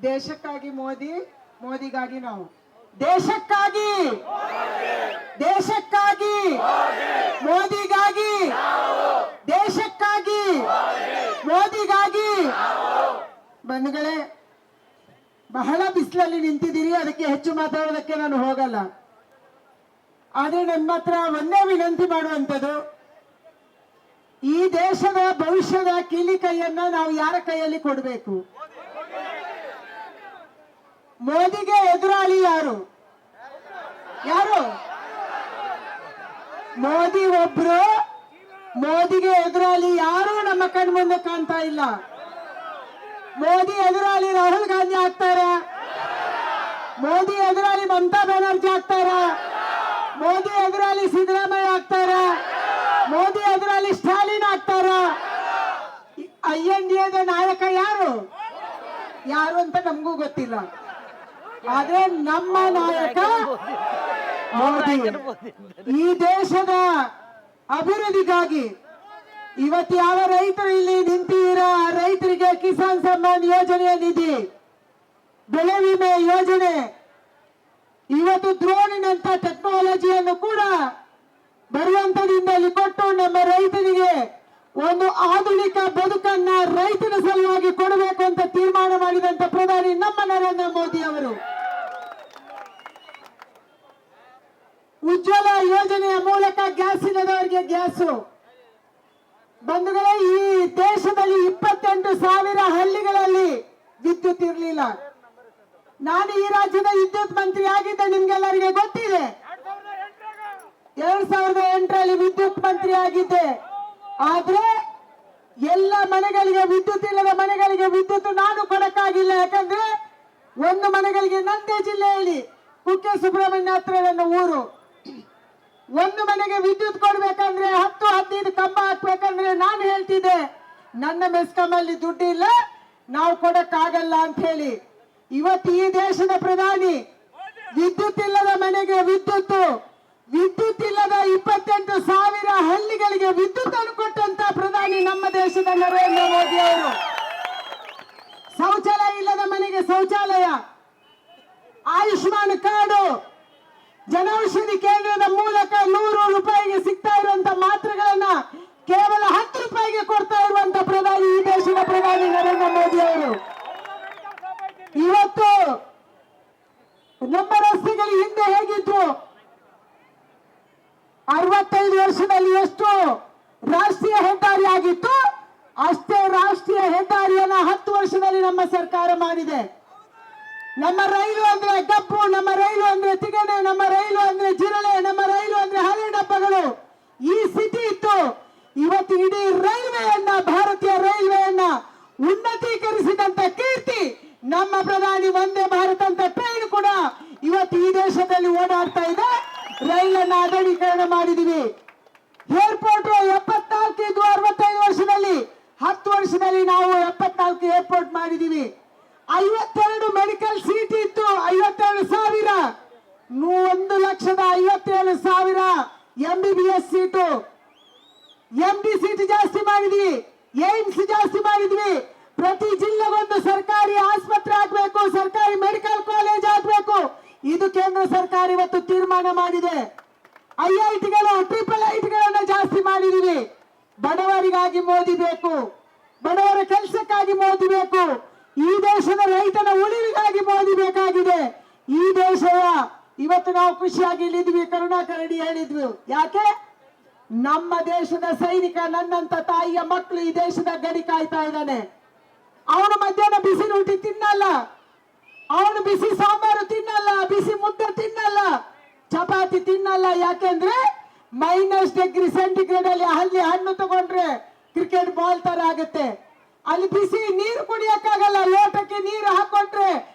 ದೇಶಕ್ಕಾಗಿ ಮೋದಿ, ಮೋದಿಗಾಗಿ ನಾವು. ದೇಶಕ್ಕಾಗಿ, ದೇಶಕ್ಕಾಗಿ, ಮೋದಿಗಾಗಿ, ದೇಶಕ್ಕಾಗಿ, ಮೋದಿಗಾಗಿ. ಬಂಧುಗಳೇ, ಬಹಳ ಬಿಸಿಲಲ್ಲಿ ನಿಂತಿದ್ದೀರಿ, ಅದಕ್ಕೆ ಹೆಚ್ಚು ಮಾತಾಡೋದಕ್ಕೆ ನಾನು ಹೋಗಲ್ಲ. ಆದ್ರೆ ನಮ್ಮ ಹತ್ರ ಒಂದೇ ವಿನಂತಿ ಮಾಡುವಂಥದ್ದು, ಈ ದೇಶದ ಭವಿಷ್ಯದ ಕೀಲಿ ಕೈಯನ್ನ ನಾವು ಯಾರ ಕೈಯಲ್ಲಿ ಕೊಡಬೇಕು? ಮೋದಿಗೆ ಎದುರಾಳಿ ಯಾರು? ಯಾರು? ಮೋದಿ ಒಬ್ರು. ಮೋದಿಗೆ ಎದುರಾಳಿ ಯಾರು ನಮ್ಮ ಕಣ್ಮುಂದೆ ಕಾಣ್ತಾ ಇಲ್ಲ. ಮೋದಿ ಎದುರಾಳಿ ರಾಹುಲ್ ಗಾಂಧಿ ಆಗ್ತಾರ? ಮೋದಿ ಎದುರಾಳಿ ಮಮತಾ ಬ್ಯಾನರ್ಜಿ ಆಗ್ತಾರ? ಮೋದಿ ಎದುರಾಳಿ ಸಿದ್ದರಾಮಯ್ಯ ಆಗ್ತಾರ? ಮೋದಿ ಎದುರಾಳಿ ಸ್ಟಾಲಿನ್ ಆಗ್ತಾರ? INDAದ ನಾಯಕ ಯಾರು? ಯಾರು ಅಂತ ನಮಗೂ ಗೊತ್ತಿಲ್ಲ. ಆದ್ರೆ ನಮ್ಮ ನಾಯಕ ಮೋದಿ. ಈ ದೇಶದ ಅಭಿವೃದ್ಧಿಗಾಗಿ ಇವತ್ತು ಯಾವ ರೈತರು ಇಲ್ಲಿ ನಿಂತಿದ್ದೀರಾ, ರೈತರಿಗೆ ಕಿಸಾನ್ ಸಮ್ಮಾನ್ ಯೋಜನೆಯ ನಿಧಿ, ಬೆಳೆ ವಿಮೆ ಯೋಜನೆ, ಇವತ್ತು ಡ್ರೋನಿನಂತ ಟೆಕ್ನಾಲಜಿಯನ್ನು ಕೂಡ ಬರುವಂತದಿಂದಲೇ ಕೊಟ್ಟು ನಮ್ಮ ರೈತರಿಗೆ ಒಂದು ಆಧುನಿಕ ಬದುಕನ್ನ ರೈತನ ಸಲುವಾಗಿ ಕೊಡಬೇಕು ಅಂತ ತೀರ್ಮಾನ ಮಾಡಿದಂತ ಪ್ರಧಾನಿ ನಮ್ಮ ನರೇಂದ್ರ ಮೋದಿ ಅವರು. ಉಜ್ವಲ ಯೋಜನೆಯ ಮೂಲಕ ಗ್ಯಾಸ್ ಇಲ್ಲದವರಿಗೆ ಗ್ಯಾಸು. ಬಂಧುಗಳೇ, ಈ ದೇಶದಲ್ಲಿ 28,000 ಹಳ್ಳಿಗಳಲ್ಲಿ ವಿದ್ಯುತ್ ಇರಲಿಲ್ಲ. ನಾನು ಈ ರಾಜ್ಯದ ವಿದ್ಯುತ್ ಮಂತ್ರಿ ಆಗಿದ್ದೆ, ನಿಮ್ಗೆಲ್ಲರಿಗೆ ಗೊತ್ತಿದೆ. 2008ರಲ್ಲಿ ವಿದ್ಯುತ್ ಮಂತ್ರಿ ಆಗಿದ್ದೆ. ಆದ್ರೆ ಎಲ್ಲ ಮನೆಗಳಿಗೆ ವಿದ್ಯುತ್ ಇಲ್ಲದ ಮನೆಗಳಿಗೆ ವಿದ್ಯುತ್ ನಾನು ಕೊಡಕ್ಕಾಗಿಲ್ಲ. ಯಾಕಂದ್ರೆ ಒಂದು ಮನೆಗಳಿಗೆ ನಂದೇ ಜಿಲ್ಲೆಯಲ್ಲಿ ಕುಕ್ಕೆ ಸುಬ್ರಹ್ಮಣ್ಯ ಹತ್ರ ನನ್ನ ಊರು, ಒಂದು ಮನೆಗೆ ವಿದ್ಯುತ್ ಕೊಡ್ಬೇಕಂದ್ರೆ 10-15 ಕಂಬ ಹಾಕ್ಬೇಕಂದ್ರೆ ನಾನು ಹೇಳ್ತಿದ್ದೆ ನನ್ನ ಮೆಸ್ಕಾಂ ಅಲ್ಲಿ ದುಡ್ಡಿಲ್ಲ, ನಾವು ಕೊಡಕ್ಕಾಗಲ್ಲ ಅಂತ ಹೇಳಿ. ಇವತ್ತು ಈ ದೇಶದ ಪ್ರಧಾನಿ ವಿದ್ಯುತ್ ಇಲ್ಲದ ಮನೆಗೆ ವಿದ್ಯುತ್, ವಿದ್ಯುತ್ ಇಲ್ಲದ 28,000 ಹಳ್ಳಿಗಳಿಗೆ ವಿದ್ಯುತ್ ಅನ್ನು ಕೊಟ್ಟಂತ ಪ್ರಧಾನಿ ನಮ್ಮ ದೇಶದ ನರೇಂದ್ರ ಮೋದಿ ಅವರು. ಶೌಚಾಲಯ ಇಲ್ಲದ ಮನೆಗೆ ಶೌಚಾಲಯ, ಆಯುಷ್ಮಾನ್ ಕಾರ್ಡು, ಜನೌಷಧಿ ಕೇಂದ್ರದ ಮೂಲಕ 100 ರೂಪಾಯಿಗೆ ಸಿಗ್ತಾ ಇರುವಂತ ಮಾತ್ರೆಗಳನ್ನ ಕೇವಲ 10 ರೂಪಾಯಿಗೆ ಕೊಡ್ತಾ ಇರುವಂತ ಪ್ರಧಾನಿ ಈ ದೇಶದ ಪ್ರಧಾನಿ ನರೇಂದ್ರ ಮೋದಿ ಅವರು. ಇವತ್ತು ನಮ್ಮ ರಸ್ತೆಗಳು ಹಿಂದೆ ಹೇಗಿತ್ತು? 65 ವರ್ಷದಲ್ಲಿ ಎಷ್ಟು ರಾಷ್ಟ್ರೀಯ ಹೆದ್ದಾರಿ ಆಗಿತ್ತು, ಅಷ್ಟೇ ರಾಷ್ಟ್ರೀಯ ಹೆದ್ದಾರಿಯನ್ನ 10 ವರ್ಷದಲ್ಲಿ ನಮ್ಮ ಸರ್ಕಾರ ಮಾಡಿದೆ. ನಮ್ಮ ರೈಲು ಅಂದ್ರೆ ಗಬ್ಬು, ನಮ್ಮ ರೈಲು ಅಂದ್ರೆ ತಿಗಣೆ, ನಮ್ಮ ರೈಲು ಅಂದ್ರೆ ಜಿರಳೆ, ನಮ್ಮ ರೈಲು ಅಂದ್ರೆ ಹಳೆ ಡಬ್ಬಗಳು, ಈ ಸ್ಥಿತಿ ಇತ್ತು. ಇವತ್ತು ಇಡೀ ರೈಲ್ವೆಯನ್ನ, ಭಾರತೀಯ ರೈಲ್ವೆಯನ್ನ ಉನ್ನತೀಕರಿಸಿದಂತ ಕೀರ್ತಿ ನಮ್ಮ ಪ್ರಧಾನಿ. ವಂದೇ ಭಾರತ್ ಅಂತ ಟ್ರೈನ್ ಕೂಡ ಇವತ್ತು ಈ ದೇಶದಲ್ಲಿ ಓಡಾಡ್ತಾ ಇದೆ. ರೈಲನ್ನ ಆಧುನೀಕರಣ ಮಾಡಿದೀವಿ. ಏರ್ಪೋರ್ಟ್ 74 ಇದು 65 ವರ್ಷದಲ್ಲಿ, 10 ವರ್ಷದಲ್ಲಿ ನಾವು 74 ಏರ್ಪೋರ್ಟ್ ಮಾಡಿದೀವಿ. 52 ಮೆಡಿಕಲ್ ಸೀಟ್ ಇತ್ತು, 52,000, 1,57,000 MBBS ಸೀಟು. MD ಸೀಟ್ ಜಾಸ್ತಿ ಮಾಡಿದ್ವಿ, ಏಮ್ಸ್ ಜಾಸ್ತಿ ಮಾಡಿದ್ವಿ. ಪ್ರತಿ ಜಿಲ್ಲೆಗೊಂದು ಸರ್ಕಾರಿ ಆಸ್ಪತ್ರೆ ಆಗ್ಬೇಕು, ಸರ್ಕಾರಿ ಮೆಡಿಕಲ್ ಕಾಲೇಜ್ ಆಗ್ಬೇಕು. ಇದು ಕೇಂದ್ರ ಸರ್ಕಾರ ಇವತ್ತು ತೀರ್ಮಾನ ಮಾಡಿದೆ. IITಗಳು, IIITಗಳನ್ನ ಜಾಸ್ತಿ ಮಾಡಿದೀವಿ. ಬಡವರಿಗಾಗಿ ಮೋದಿ ಬೇಕು, ಬಡವರ ಕೆಲಸಕ್ಕಾಗಿ ಮೋದಿ ಬೇಕು, ಈ ದೇಶದ ರೈತನ ಉಳಿವಿಗಾಗಿ ಮೋದಿ ಬೇಕಾಗಿದೆ. ಈ ದೇಶದ ಇವತ್ತು ನಾವು ಖುಷಿಯಾಗಿ ಇಲ್ಲಿದ್ವಿ. ಕರುಣಾಕರ್ ರೆಡ್ಡಿ ಹೇಳಿದ್ವಿ, ಯಾಕೆ? ನಮ್ಮ ದೇಶದ ಸೈನಿಕ, ನನ್ನಂತ ತಾಯಿಯ ಮಕ್ಕಳು ಈ ದೇಶದ ಗಡಿ ಕಾಯ್ತಾ ಇದ್ದಾನೆ. ಅವನು ಮಧ್ಯಾಹ್ನ ಬಿಸಿ ರೊಟ್ಟಿ ತಿನ್ನಲ್ಲ, ಅವನು ಬಿಸಿ ಸಾಂಬಾರು ತಿನ್ನಲ್ಲ, ಬಿಸಿ ಮುದ್ದೆ ತಿನ್ನಲ್ಲ, ಚಪಾತಿ ತಿನ್ನಲ್ಲ. ಯಾಕೆಂದ್ರೆ -°C ಅಲ್ಲಿ ಹಣ್ಣು ತಗೊಂಡ್ರೆ ಕ್ರಿಕೆಟ್ ಬಾಲ್ ತರ ಆಗುತ್ತೆ. ಅಲ್ಲಿ ಬಿಸಿ ನೀರು ಕುಡಿಯಕ್ಕಾಗಲ್ಲ, ಲೋಟಕ್ಕೆ ನೀರು ಹಾಕೊಂಡ್ರೆ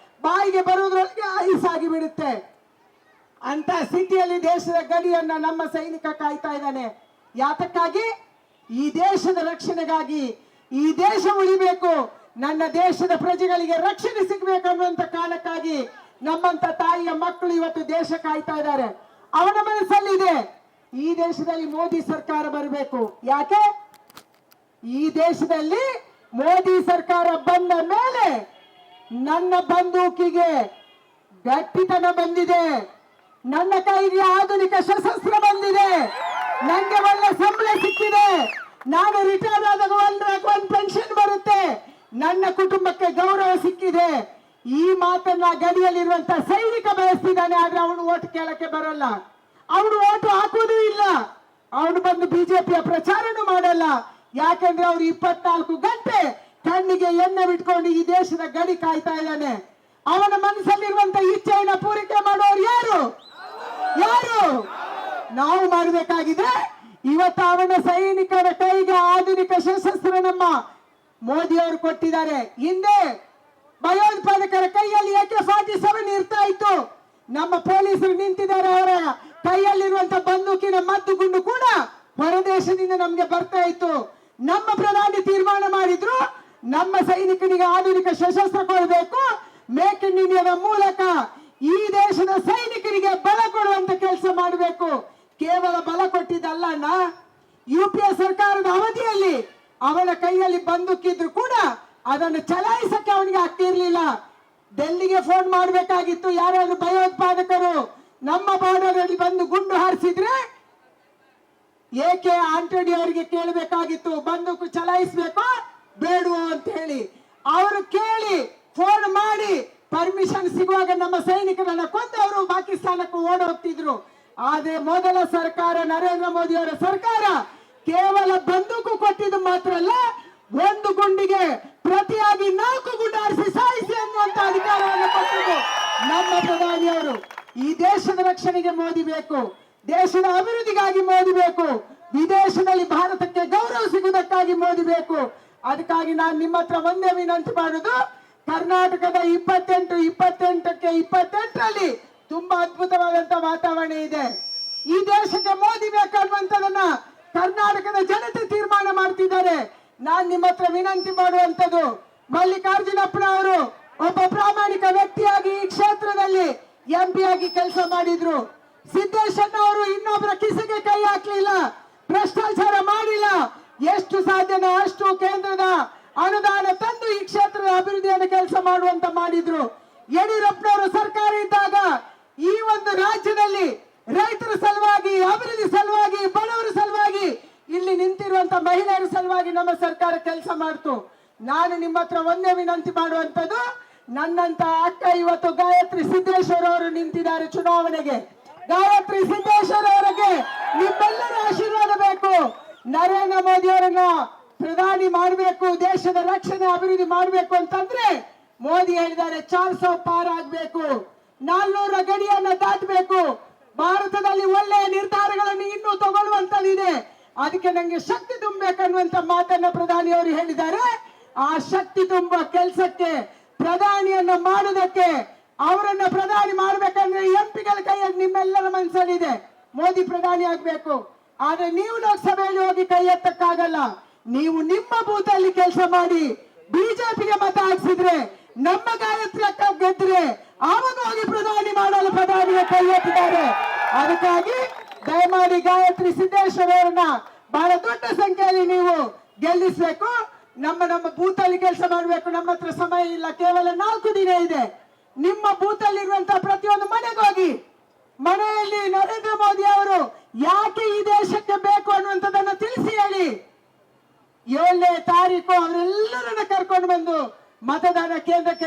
ಬಾಯಿಗೆ ಬರೋದ್ರೊಳಗೆ ಐಸ್ ಆಗಿ ಬಿಡುತ್ತೆ. ಅಂತ ಸ್ಥಿತಿಯಲ್ಲಿ ದೇಶದ ಗಡಿಯನ್ನ ನಮ್ಮ ಸೈನಿಕ ಕಾಯ್ತಾ ಇದ್ದಾನೆ. ಯಾತಕ್ಕಾಗಿ? ಈ ದೇಶದ ರಕ್ಷಣೆಗಾಗಿ. ಈ ದೇಶ ಉಳಿಬೇಕು, ನನ್ನ ದೇಶದ ಪ್ರಜೆಗಳಿಗೆ ರಕ್ಷಣೆ ಸಿಗಬೇಕು ಅನ್ನುವಂತ ಕಾರಣಕ್ಕಾಗಿ ನಮ್ಮಂತ ತಾಯಿಯ ಮಕ್ಕಳು ಇವತ್ತು ದೇಶ ಕಾಯ್ತಾ ಇದ್ದಾರೆ. ಅವನ ಮನಸ್ಸಲ್ಲಿದೆ ಈ ದೇಶದಲ್ಲಿ ಮೋದಿ ಸರ್ಕಾರ ಬರಬೇಕು. ಯಾಕೆ? ಈ ದೇಶದಲ್ಲಿ ಮೋದಿ ಸರ್ಕಾರ ಬಂದ ಮೇಲೆ ನನ್ನ ಬಂದೂಕಿಗೆ ಗಟ್ಟಿತನ ಬಂದಿದೆ, ನನ್ನ ಕೈಗೆ ಆಧುನಿಕ ಸಶಸ್ತ್ರ ಬಂದಿದೆ, ನಂಗೆ ಒಳ್ಳೆ ಸಂಬಳ ಸಿಕ್ಕಿದೆ, ನಾನು ರಿಟೈರ್ ಆದಾಗ ಒಂದು ಪೆನ್ಷನ್ ಬರುತ್ತೆ, ನನ್ನ ಕುಟುಂಬಕ್ಕೆ ಗೌರವ ಸಿಕ್ಕಿದೆ. ಈ ಮಾತನ್ನ ಗಡಿಯಲ್ಲಿರುವಂತ ಸೈನಿಕ ಬಯಸ್ತಿದ್ದಾನೆ. ಆದ್ರೆ ಅವನು ಓಟ್ ಕೇಳಕ್ಕೆ ಬರಲ್ಲ, ಅವನು ಓಟ್ ಹಾಕುವುದೂ ಇಲ್ಲ, ಅವನು ಬಂದು ಬಿಜೆಪಿಯ ಪ್ರಚಾರನೂ ಮಾಡಲ್ಲ. ಯಾಕಂದ್ರೆ ಅವ್ರು 24 ಗಂಟೆ ಕಣ್ಣಿಗೆ ಎಣ್ಣೆ ಬಿಟ್ಕೊಂಡು ಈ ದೇಶದ ಗಡಿ ಕಾಯ್ತಾ ಇದ್ದಾನೆ. ಅವನ ಮನಸ್ಸಲ್ಲಿರುವಂತ ಇಚ್ಛೆಯನ್ನ ಪೂರೈಕೆ ಮಾಡೋರು ಯಾರು? ನಾವು ಮಾಡಬೇಕಾಗಿದೆ. ಇವತ್ತು ಅವನ ಸೈನಿಕರ ಕೈಗೆ ಆಧುನಿಕ ಸಶಸ್ತ್ರ ನಮ್ಮ ಮೋದಿ ಅವರು ಕೊಟ್ಟಿದ್ದಾರೆ. ಹಿಂದೆ ಭಯೋತ್ಪಾದಕರ ಕೈಯಲ್ಲಿ AK-47 ಇರ್ತಾ ಇತ್ತು, ನಮ್ಮ ಪೊಲೀಸರು ನಿಂತಿದ್ದಾರೆ, ಅವರ ಕೈಯಲ್ಲಿರುವಂತ ಬಂದೂಕಿನ ಮದ್ದು ಗುಂಡು ಕೂಡ ಹೊರದೇಶದಿಂದ ನಮ್ಗೆ ಬರ್ತಾ ಇತ್ತು. ನಮ್ಮ ಪ್ರಧಾನಿ ತೀರ್ಮಾನ ಮಾಡಿದ್ರು, ನಮ್ಮ ಸೈನಿಕನಿಗೆ ಆಧುನಿಕ ಸಶಸ್ತ್ರ ಕೊಡಬೇಕು, ಮೇಕ್ ಇನ್ ಇಂಡಿಯಾದ ಮೂಲಕ ಈ ದೇಶದ ಸೈನಿಕರಿಗೆ ಬಲ ಕೊಡುವಂತ ಕೆಲಸ ಮಾಡಬೇಕು. ಕೇವಲ ಬಲ ಕೊಟ್ಟಿದ್ದಲ್ಲ ಅಣ್ಣ, UPA ಸರ್ಕಾರದ ಅವಧಿಯಲ್ಲಿ ಅವನ ಕೈಯಲ್ಲಿ ಬಂದೂಕಿದ್ರು ಕೂಡ ಅದನ್ನು ಚಲಾಯಿಸಕ್ಕೆ ಅವನಿಗೆ ಆಗ್ತಿರ್ಲಿಲ್ಲ. ಡೆಲ್ಲಿಗೆ ಫೋನ್ ಮಾಡಬೇಕಾಗಿತ್ತು, ಯಾರಾದ್ರೂ ಭಯೋತ್ಪಾದಕರು ನಮ್ಮ ಬಾರ್ಡರ್ ಅಲ್ಲಿ ಬಂದು ಗುಂಡು ಹಾರಿಸಿದ್ರೆ AK ಆಂಟನಿ ಅವರಿಗೆ ಕೇಳಬೇಕಾಗಿತ್ತು, ಬಂದೂಕು ಚಲಾಯಿಸಬೇಕು ಬೇಡುವ ಅಂತ ಹೇಳಿ. ಅವರು ಕೇಳಿ ಫೋನ್ ಮಾಡಿ ಪರ್ಮಿಷನ್ ಸಿಗುವಾಗ ನಮ್ಮ ಸೈನಿಕರನ್ನ ಕೊಂದು ಅವರು ಪಾಕಿಸ್ತಾನಕ್ಕೆ ಓಡ ಹೋಗ್ತಿದ್ರು. ಆದ್ರೆ ಮೊದಲ ಸರ್ಕಾರ, ನರೇಂದ್ರ ಮೋದಿ ಅವರ ಸರ್ಕಾರ, ಕೇವಲ ಬಂದೂಕು ಕೊಟ್ಟಿದ್ದು ಮಾತ್ರ ಅಲ್ಲ, ಒಂದು ಗುಂಡಿಗೆ ಪ್ರತಿಯಾಗಿ 4 ಗುಂಡು ಹಾರಿಸಿ ಸಾಯಿಸಿ ಅನ್ನುವಂತ ಅಧಿಕಾರವನ್ನು ಕೊಟ್ಟಿದ್ದು ನಮ್ಮ ಪ್ರಧಾನಿಯವರು. ಈ ದೇಶದ ರಕ್ಷಣೆಗೆ ಮೋದಿ ಬೇಕು, ದೇಶದ ಅಭಿವೃದ್ಧಿಗಾಗಿ ಮೋದಿ ಬೇಕು, ವಿದೇಶದಲ್ಲಿ ಭಾರತಕ್ಕೆ ಗೌರವ ಸಿಗುವುದಕ್ಕಾಗಿ ಮೋದಿ ಬೇಕು. ಅದಕ್ಕಾಗಿ ನಾನು ನಿಮ್ಮ ಹತ್ರ ಒಂದೇ ವಿನಂತಿ ಮಾಡುದು, ಕರ್ನಾಟಕದ 28ಕ್ಕೆ 28ರಲ್ಲಿ ತುಂಬಾ ಅದ್ಭುತವಾದಂತ ವಾತಾವರಣ ಇದೆ. ಈ ದೇಶಕ್ಕೆ ಮೋದಿ ಬೇಕಾಗುವಂತದನ್ನ ಕರ್ನಾಟಕದ ಜನತೆ ತೀರ್ಮಾನ ಮಾಡ್ತಿದ್ದಾರೆ. ನಾನ್ ನಿಮ್ಮ ಹತ್ರ ವಿನಂತಿ ಮಾಡುವಂತದ್ದು, ಮಲ್ಲಿಕಾರ್ಜುನಪ್ಪನವರು ಒಬ್ಬ ಪ್ರಾಮಾಣಿಕ ವ್ಯಕ್ತಿಯಾಗಿ ಈ ಕ್ಷೇತ್ರದಲ್ಲಿ MP ಆಗಿ ಕೆಲಸ ಮಾಡಿದ್ರು. ಸಿದ್ದೇಶಣ್ಣ ಅವರು ಇನ್ನೊಬ್ಬರ ಕಿಸೆಗೆ ಕೈ ಹಾಕ್ಲಿಲ್ಲ, ಭ್ರಷ್ಟಾಚಾರ ಮಾಡಿಲ್ಲ, ಎಷ್ಟು ಸಾಧ್ಯನೋ ಅಷ್ಟು ಕೇಂದ್ರದ ಅನುದಾನ ತಂದು ಈ ಕ್ಷೇತ್ರದ ಅಭಿವೃದ್ಧಿಯನ್ನು ಕೆಲಸ ಮಾಡುವಂತ ಮಾಡಿದ್ರು. ಯಡಿಯೂರಪ್ಪನವರು ಸರ್ಕಾರ ಇದ್ದಾಗ ಈ ಒಂದು ರಾಜ್ಯದಲ್ಲಿ ರೈತರ ಸಲುವಾಗಿ, ಅಭಿವೃದ್ಧಿ ಸಲುವಾಗಿ, ಬಡವರ ಸಲುವಾಗಿ, ಇಲ್ಲಿ ನಿಂತಿರುವಂತ ಮಹಿಳೆಯರ ಸಲುವಾಗಿ ನಮ್ಮ ಸರ್ಕಾರ ಕೆಲಸ ಮಾಡ್ತು. ನಾನು ನಿಮ್ಮ ಹತ್ರ ಒಂದೇ ವಿನಂತಿ ಮಾಡುವಂತದ್ದು, ನನ್ನಂತ ಅಕ್ಕ ಇವತ್ತು ಗಾಯತ್ರಿ ಸಿದ್ದೇಶ್ವರ ಅವರು ನಿಂತಿದ್ದಾರೆ ಚುನಾವಣೆಗೆ. ಗಾಯತ್ರಿ ಸಿದ್ದೇಶ್ವರ ಅವರಿಗೆ ನಿಮ್ಮೆಲ್ಲರ ಆಶೀರ್ವಾದ ಬೇಕು. ನರೇಂದ್ರ ಮೋದಿ ಅವರನ್ನ ಪ್ರಧಾನಿ ಮಾಡಬೇಕು, ದೇಶದ ರಕ್ಷಣೆ ಅಭಿವೃದ್ಧಿ ಮಾಡಬೇಕು ಅಂತಂದ್ರೆ ಮೋದಿ ಹೇಳಿದ್ದಾರೆ 400 ಪಾರ್ ಆಗ್ಬೇಕು, 400 ಗಡಿಯನ್ನ ದಾಟಬೇಕು, ಭಾರತದಲ್ಲಿ ಒಳ್ಳೆಯ ನಿರ್ಧಾರಗಳನ್ನು ಇನ್ನೂ ತಗೊಳ್ಳುವಂತದಿದೆ, ಅದಕ್ಕೆ ನಂಗೆ ಶಕ್ತಿ ತುಂಬಬೇಕನ್ನುವಂತ ಮಾತನ್ನ ಪ್ರಧಾನಿ ಅವರು ಹೇಳಿದ್ದಾರೆ. ಆ ಶಕ್ತಿ ತುಂಬ ಕೆಲಸಕ್ಕೆ ಪ್ರಧಾನಿಯನ್ನ ಮಾಡುವುದಕ್ಕೆ, ಅವರನ್ನ ಪ್ರಧಾನಿ ಮಾಡ್ಬೇಕಂದ್ರೆ MP ಗಳ ಕೈಯಲ್ಲಿ ನಿಮ್ಮೆಲ್ಲರ ಮನಸ್ಸಲ್ಲಿದೆ, ಮೋದಿ ಪ್ರಧಾನಿ ಆಗ್ಬೇಕು. ಆದ್ರೆ ನೀವು ಲೋಕಸಭೆಯಲ್ಲಿ ಹೋಗಿ ಕೈ ಎತ್ತಕ್ಕಾಗಲ್ಲ. ನೀವು ನಿಮ್ಮ ಬೂತ್ ಅಲ್ಲಿ ಕೆಲಸ ಮಾಡಿ ಬಿಜೆಪಿಗೆ ಮತ ಹಾಕ್ಸಿದ್ರೆ, ನಮ್ಮ ಗಾಯತ್ರಿ ಅಕ್ಕ ಗೆದ್ರೆ ಆವಾಗ ಹೋಗಿ ಪ್ರಧಾನಿ ಮಾಡಲು ಪ್ರಧಾನಿಗೆ ಕೈ ಎತ್ತಿದ್ದಾರೆ. ಅದಕ್ಕಾಗಿ ದಯಮಾಡಿ ಗಾಯತ್ರಿ ಸಿದ್ದೇಶ್ವರ ಅವರನ್ನ ಬಹಳ ದೊಡ್ಡ ಸಂಖ್ಯೆಯಲ್ಲಿ ನೀವು ಗೆಲ್ಲಿಸಬೇಕು. ನಮ್ಮ ಬೂತ್ ಅಲ್ಲಿ ಕೆಲಸ ಮಾಡಬೇಕು. ನಮ್ಮ ಹತ್ರ ಸಮಯ ಇಲ್ಲ, ಕೇವಲ 4 ದಿನ ಇದೆ. ನಿಮ್ಮ ಬೂತ್ ಅಲ್ಲಿ ಇರುವಂತಹ ಪ್ರತಿಯೊಂದು ಮನೆಗೆ ಹೋಗಿ, ಮನೆಯಲ್ಲಿ ನರೇಂದ್ರ ಮೋದಿ ಅವರು ಯಾಕೆ ಈ ದೇಶಕ್ಕೆ ಬೇಕು ಅನ್ನುವಂಥದ್ದನ್ನು ತಿಳಿಸಿ ಹೇಳಿ. 7ನೇ ತಾರೀಕು ಅವರೆಲ್ಲರನ್ನ ಕರ್ಕೊಂಡು ಬಂದು ಮತದಾನ ಕೇಂದ್ರಕ್ಕೆ